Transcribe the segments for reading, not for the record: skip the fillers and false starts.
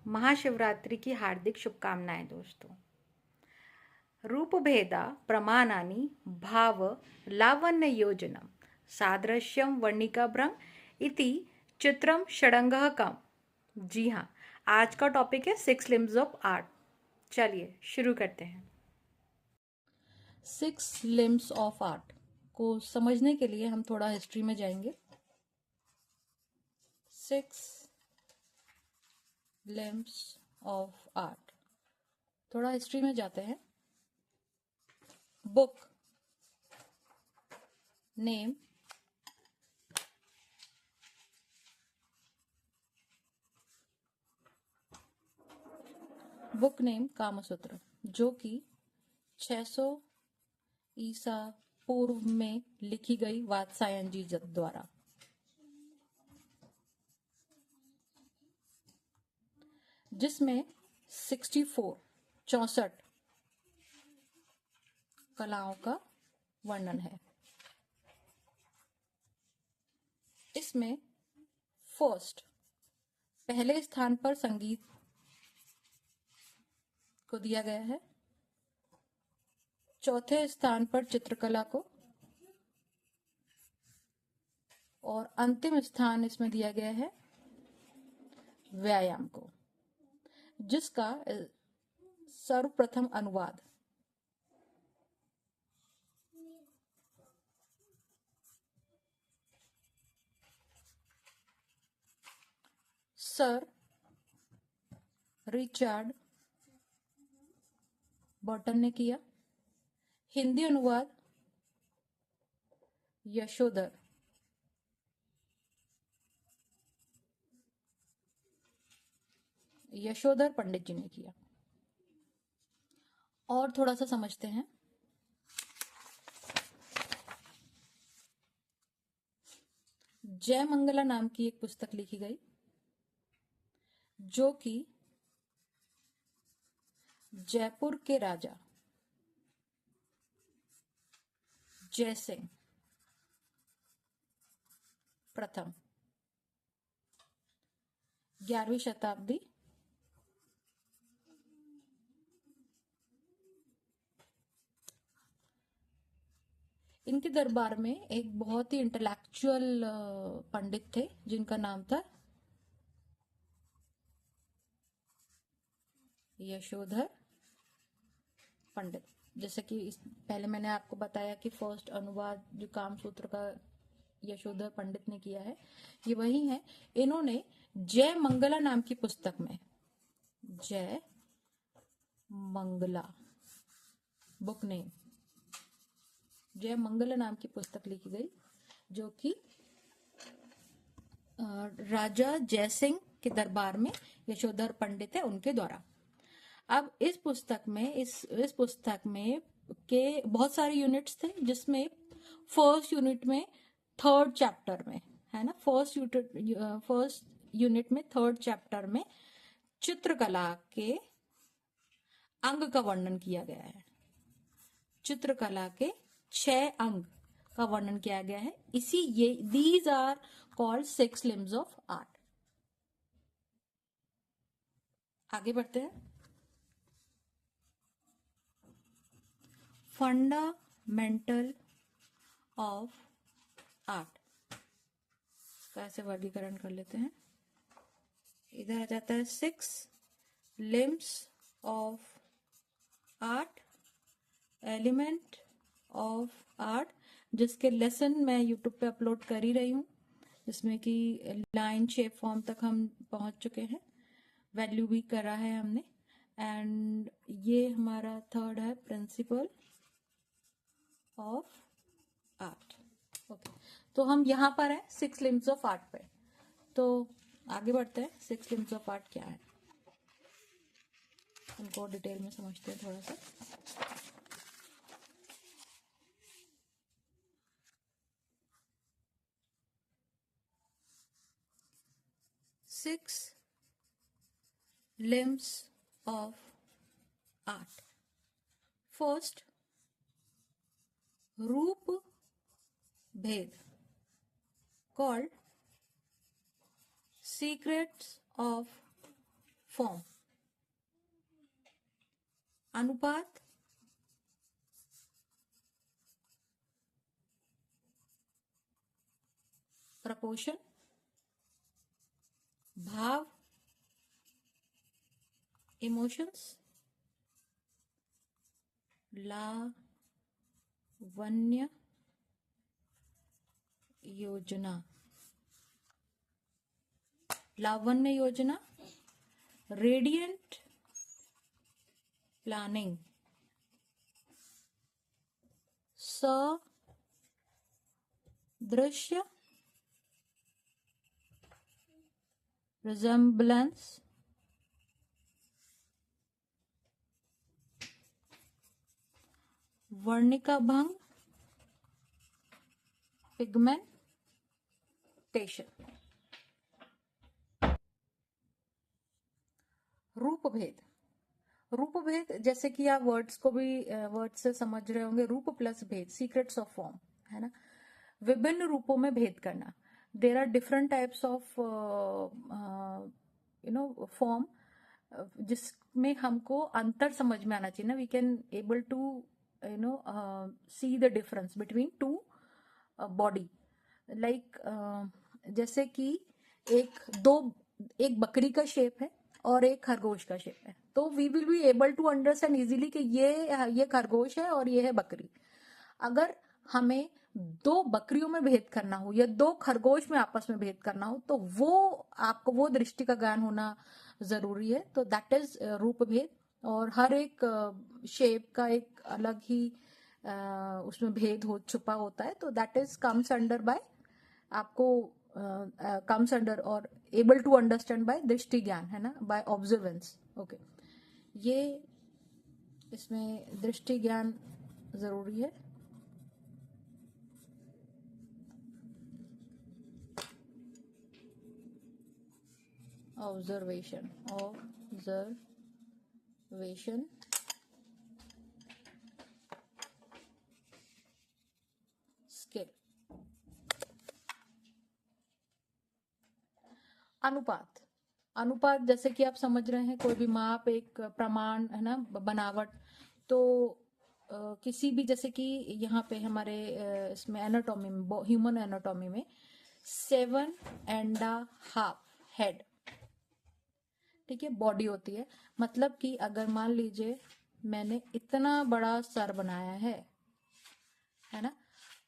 महाशिवरात्रि की हार्दिक शुभकामनाएं दोस्तों। रूपभेदा प्रमाणानि भाव लावण्य योजनम सादृश्यम वर्णिकाभ्रम इति चित्रम षडंगः कम। जी हाँ, आज का टॉपिक है 6 लिम्स ऑफ आर्ट। चलिए शुरू करते हैं। 6 लिम्स ऑफ आर्ट को समझने के लिए हम थोड़ा हिस्ट्री में जाएंगे। 6 लिम्स ऑफ आर्ट, थोड़ा हिस्ट्री में जाते हैं। बुक नेम कामसूत्र, जो कि 600 ईसा पूर्व में लिखी गई वात्स्यायन जी द्वारा। जिसमें 64 कलाओं का वर्णन है। इसमें पहले स्थान पर संगीत को दिया गया है, चौथे स्थान पर चित्रकला को, और अंतिम स्थान इसमें दिया गया है व्यायाम को, जिसका सर्वप्रथम अनुवाद सर रिचर्ड बर्टन ने किया। हिंदी अनुवाद यशोधर पंडित जी ने किया। और थोड़ा सा समझते हैं। जय मंगला नाम की एक पुस्तक लिखी गई, जो कि जयपुर के राजा जयसिंह प्रथम 11वीं शताब्दी इनके दरबार में एक बहुत ही इंटेलेक्चुअल पंडित थे, जिनका नाम था यशोधर पंडित। जैसे कि पहले मैंने आपको बताया कि फर्स्ट अनुवाद जो कामसूत्र का यशोधर पंडित ने किया है, ये वही है। इन्होंने जय मंगला नाम की पुस्तक में, जय मंगला बुक नेम, जय मंगला नाम की पुस्तक लिखी गई, जो कि राजा जयसिंह के दरबार में यशोधर पंडित है, उनके द्वारा। अब इस पुस्तक में के बहुत सारे यूनिट्स थे, जिसमें फर्स्ट यूनिट में थर्ड चैप्टर में है ना, फर्स्ट यूनिट में थर्ड चैप्टर में चित्रकला के अंग का वर्णन किया गया है। चित्रकला के 6 अंग का वर्णन किया गया है। These are called 6 limbs of art. आगे बढ़ते हैं। फंडामेंटल ऑफ आर्ट का ऐसे वर्गीकरण कर लेते हैं। इधर आ जाता है 6 limbs of art, element of art, जिसके लेसन मैं यूट्यूब पे अपलोड कर ही रही हूँ, जिसमें कि लाइन शेप फॉर्म तक हम पहुंच चुके हैं, वैल्यू भी करा है हमने। एंड ये हमारा थर्ड है प्रिंसिपल ऑफ आर्ट। ओके, तो हम यहाँ पर है 6 लिम्स ऑफ आर्ट पे। तो आगे बढ़ते हैं। 6 लिम्स ऑफ आर्ट क्या है, उनको डिटेल में समझते हैं थोड़ा सा। Six limbs of art. First, रूप भेद, called secrets of फॉर्म। अनुपात, प्रपोर्शन, भाव, इमोशंस, लावण्य योजना, लावण्य योजना, रेडियंट प्लानिंग, सदृश्य, रिजेम्बलेंस, वर्णिका भंग, पिगमेंटेशन। रूप भेद, रूप भेद जैसे कि आप वर्ड्स को भी वर्ड से समझ रहे होंगे। रूप प्लस भेद, सीक्रेट्स ऑफ फॉर्म, है ना। विभिन्न रूपों में भेद करना। There are different types of form, जिसमें हमको अंतर समझ में आना चाहिए ना। We can able to see the difference between two body, like जैसे कि एक बकरी का शेप है और एक खरगोश का शेप है, तो we will be able to understand easily कि ये खरगोश है और ये है बकरी। अगर हमें दो बकरियों में भेद करना हो या दो खरगोश में आपस में भेद करना हो, तो आपको वो दृष्टि का ज्ञान होना जरूरी है। तो दैट इज रूप भेद। और हर एक शेप का एक अलग ही उसमें भेद छुपा होता है। तो that is comes under by, आपको कम्स अंडर और एबल टू अंडरस्टैंड बाय दृष्टि ज्ञान, है ना, बाय ऑब्जर्वेंस। ओके, ये इसमें दृष्टि ज्ञान जरूरी है। Observation skill. अनुपात जैसे कि आप समझ रहे हैं, कोई भी माप एक प्रमाण, है ना, बनावट। तो किसी भी, जैसे कि यहाँ पे हमारे इसमें एनाटॉमी में, ह्यूमन एनाटॉमी में 7.5 हेड, ठीक है, बॉडी होती है। मतलब कि अगर मान लीजिए मैंने इतना बड़ा सर बनाया है ना,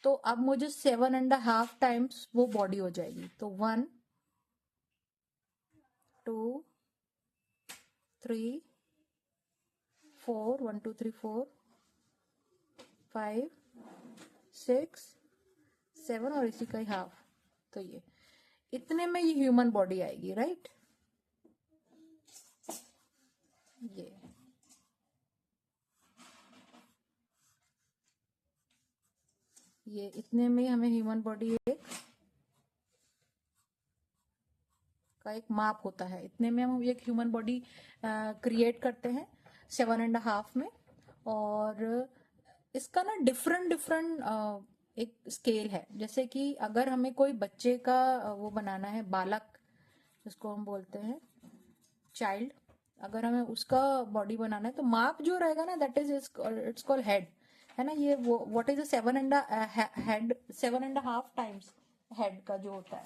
तो अब मुझे 7.5 टाइम्स वो बॉडी हो जाएगी। तो 1 2 3 4 1 2 3 4 5 6 7 और इसी का ही हाफ। तो ये इतने में ये ह्यूमन बॉडी आएगी, राइट। ये इतने में हमें ह्यूमन बॉडी का एक माप होता है। इतने में हम एक ह्यूमन बॉडी क्रिएट करते हैं 7.5 में। और इसका ना डिफरेंट एक स्केल है। जैसे कि अगर हमें कोई बच्चे का वो बनाना है, बालक जिसको हम बोलते हैं चाइल्ड, अगर हमें उसका बॉडी बनाना है, तो माप जो रहेगा ना, that is it's called head, है ना। ये वो व्हाट इज 7.5 टाइम्स हेड का जो होता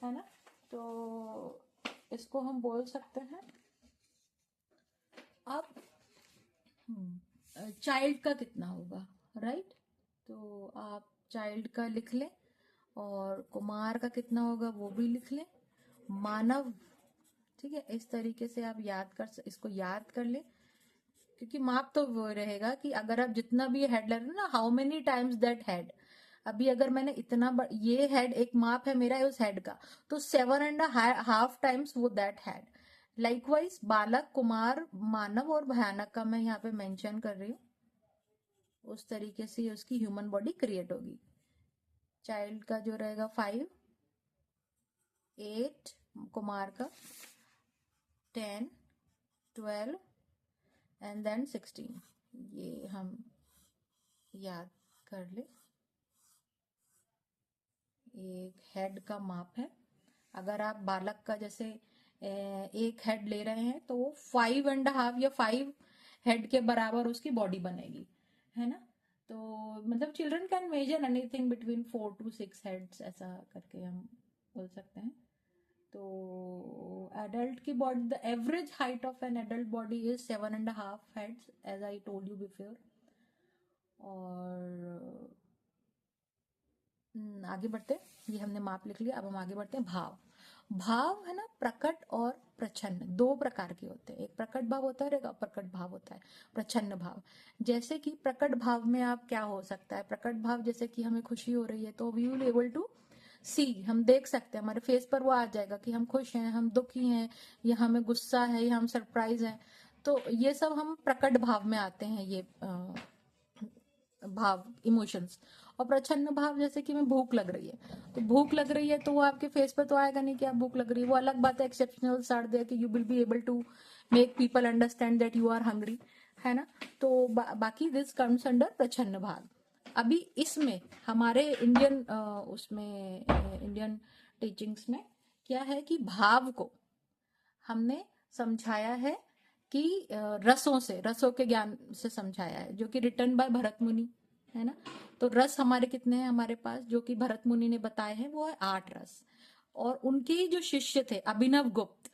है ना। तो इसको हम बोल सकते हैं। अब चाइल्ड का कितना होगा, राइट। तो आप चाइल्ड का लिख लें, और कुमार का कितना होगा वो भी लिख लें, मानव, ठीक है। इस तरीके से आप इसको याद कर लें, क्योंकि माप तो वो रहेगा कि अगर आप जितना भी हेड ले रहे हो ना, how many times that head. अभी अगर मैंने ये हेड एक माप है मेरा उस हेड का, तो 7.5 टाइम्स वो दैट हेड। लाइकवाइज बालक, कुमार, मानव और भयानक का मैं यहाँ पे मेंशन कर रही हूँ। उस तरीके से उसकी ह्यूमन बॉडी क्रिएट होगी। चाइल्ड का जो रहेगा 5, 8, कुमार का 10, 12 एंड देन 16। ये हम याद कर ले। एक हेड का माप है। अगर आप बालक का, जैसे एक हेड ले रहे हैं तो वो 5.5 या 5 हेड के बराबर उसकी बॉडी बनेगी, है ना। तो मतलब children can measure anything between 4 to 6 heads, ऐसा करके हम बोल सकते हैं। तो एडल्ट की body, the average height of an adult body is 7.5 heads, as I told you before. और आगे बढ़ते हैं, ये हमने माप लिख लिया, अब हम आगे बढ़ते हैं। भाव, भाव है ना, प्रकट और प्रच्छन्न दो प्रकार के होते हैं। एक प्रकट भाव होता है, एक अप्रकट भाव होता है, प्रच्छन्न भाव। जैसे कि प्रकट भाव में आप क्या हो सकता है, प्रकट भाव जैसे कि हमें खुशी हो रही है तो वी विल एबल टू सी, हम देख सकते हैं, हमारे फेस पर वो आ जाएगा कि हम खुश हैं, हम दुखी हैं, या हमें गुस्सा है, या हम सरप्राइज हैं। तो ये सब हम प्रकट भाव में आते हैं, ये भाव, इमोशंस। और प्रच्छन्न भाव जैसे कि मैं भूख लग रही है, तो भूख लग रही है तो वो आपके फेस पर तो आएगा नहीं कि आप भूख लग रही है, वो अलग बात है, एक्सेप्शनल सार दे कि you will be able to make people understand that you are hungry, है ना। तो बाकी दिस कम्स अंडर प्रच्छन्न भाव। अभी इसमें हमारे इंडियन उसमें इंडियन टीचिंग्स में क्या है कि भाव को हमने समझाया है कि रसों से, रसों के ज्ञान से समझाया है, जो कि रिटर्न बाय भरत मुनि, है ना। तो रस हमारे कितने हैं हमारे पास, जो कि भरत मुनि ने बताए हैं, वो है 8 रस। और उनके जो शिष्य थे अभिनव गुप्त,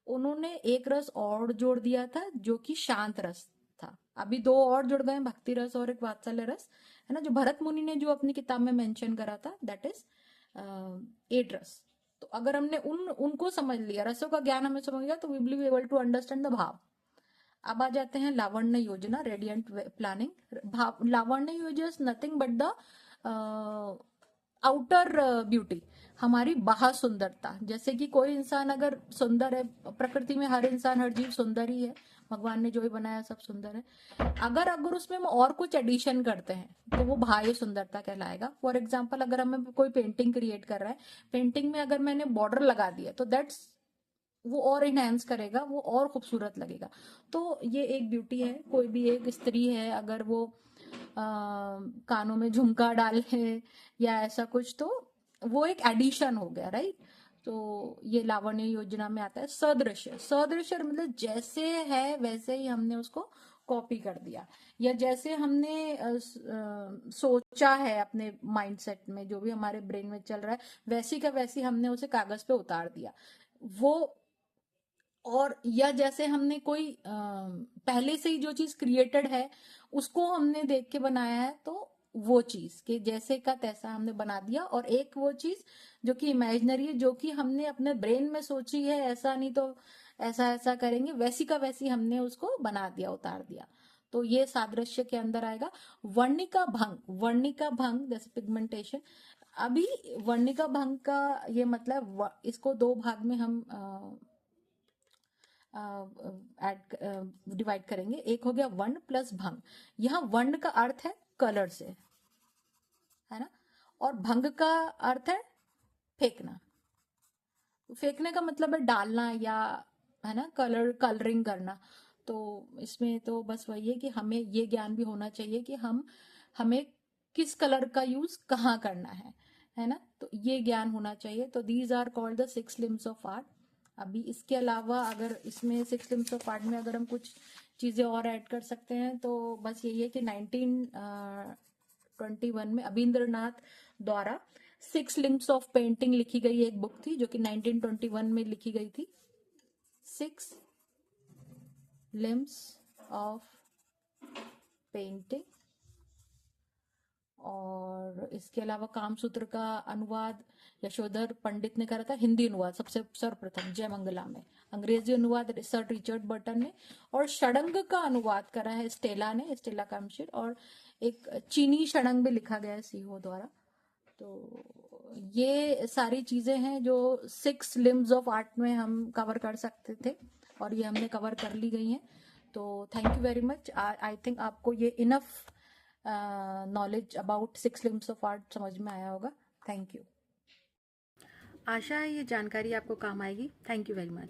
उन्होंने एक रस और जोड़ दिया था जो कि शांत रस था। अभी 2 और जुड़ गए, भक्ति रस और एक वात्सल्य रस, है ना। जो भरत मुनि ने जो अपनी किताब में मेंशन करा था, दैट इज 8 रस। तो अगर हमने उनको समझ लिया, रसों का ज्ञान हमें समझ गया, तो we will be able to understand the भाव। अब आ जाते हैं लावण्य योजना, रेडियंट प्लानिंग। भाव, लावण्य योजना is nothing but the outer beauty, हमारी बाह्य सुंदरता। जैसे कि कोई इंसान अगर सुंदर है, प्रकृति में हर इंसान, हर जीव सुंदर ही है, भगवान ने जो भी बनाया सब सुंदर है। अगर अगर उसमें हम और कुछ एडिशन करते हैं तो वो बाह्य सुंदरता कहलाएगा। फॉर एग्जाम्पल, अगर हमें कोई पेंटिंग क्रिएट कर रहा है, पेंटिंग में अगर मैंने बॉर्डर लगा दिया तो दैट्स, वो और इनहेंस करेगा, वो और खूबसूरत लगेगा। तो ये एक ब्यूटी है। कोई भी एक स्त्री है, अगर वो कानों में झुमका डाले या ऐसा कुछ, तो वो एक एडिशन हो गया, राइट। तो ये लावण्य योजना में आता है। सदृश्य, सदृश्य मतलब जैसे है वैसे ही हमने उसको कॉपी कर दिया, या जैसे हमने सोचा है अपने माइंडसेट में, जो भी हमारे ब्रेन में चल रहा है, वैसी का वैसी हमने उसे कागज पे उतार दिया वो। और या जैसे हमने कोई पहले से ही जो चीज क्रिएटेड है उसको हमने देख के बनाया है, तो वो चीज के जैसे का तैसा हमने बना दिया। और एक वो चीज जो कि इमेजिनरी है, जो कि हमने अपने ब्रेन में सोची है, ऐसा नहीं तो ऐसा ऐसा करेंगे, वैसी का वैसी हमने उसको बना दिया, उतार दिया। तो ये सादृश्य के अंदर आएगा। वर्णिका भंग, वर्णिका भंग जैसे पिगमेंटेशन। अभी वर्णिका भंग का ये मतलब, इसको 2 भाग में हम डिवाइड करेंगे। एक हो गया वर्ण प्लस भंग। यहाँ वर्ण का अर्थ है कलर से, है ना, और भंग का अर्थ है फेंकना। फेंकने का मतलब है डालना, या है ना, कलरिंग करना। तो इसमें तो बस वही है कि हमें ये ज्ञान भी होना चाहिए कि हमें किस कलर का यूज कहाँ करना है ना। तो ये ज्ञान होना चाहिए। तो these are called the 6 limbs of art. अभी इसके अलावा अगर इसमें 6 लिम्स ऑफ आर्ट में अगर हम कुछ चीजें और ऐड कर सकते हैं, तो बस यही है कि 1921 में अबींद्रनाथ द्वारा 6 लिम्स ऑफ पेंटिंग लिखी गई एक बुक थी, जो कि 1921 में लिखी गई थी। 6 लिम्स ऑफ पेंटिंग। और इसके अलावा कामसूत्र का अनुवाद यशोधर पंडित ने करा था, हिंदी अनुवाद सबसे सर्वप्रथम जयमंगला में। अंग्रेजी अनुवाद सर रिचर्ड बर्टन ने। और षडंग का अनुवाद करा है स्टेला ने, स्टेला कामशिर। और एक चीनी षडंग भी लिखा गया है सीहो द्वारा। तो ये सारी चीजें हैं जो 6 लिम्स ऑफ आर्ट में हम कवर कर सकते थे, और ये हमने कवर कर ली गई हैं। तो thank you very much. I think आपको ये enough knowledge about 6 limbs of art समझ में आया होगा। Thank you. आशा है ये जानकारी आपको काम आएगी। Thank you very much.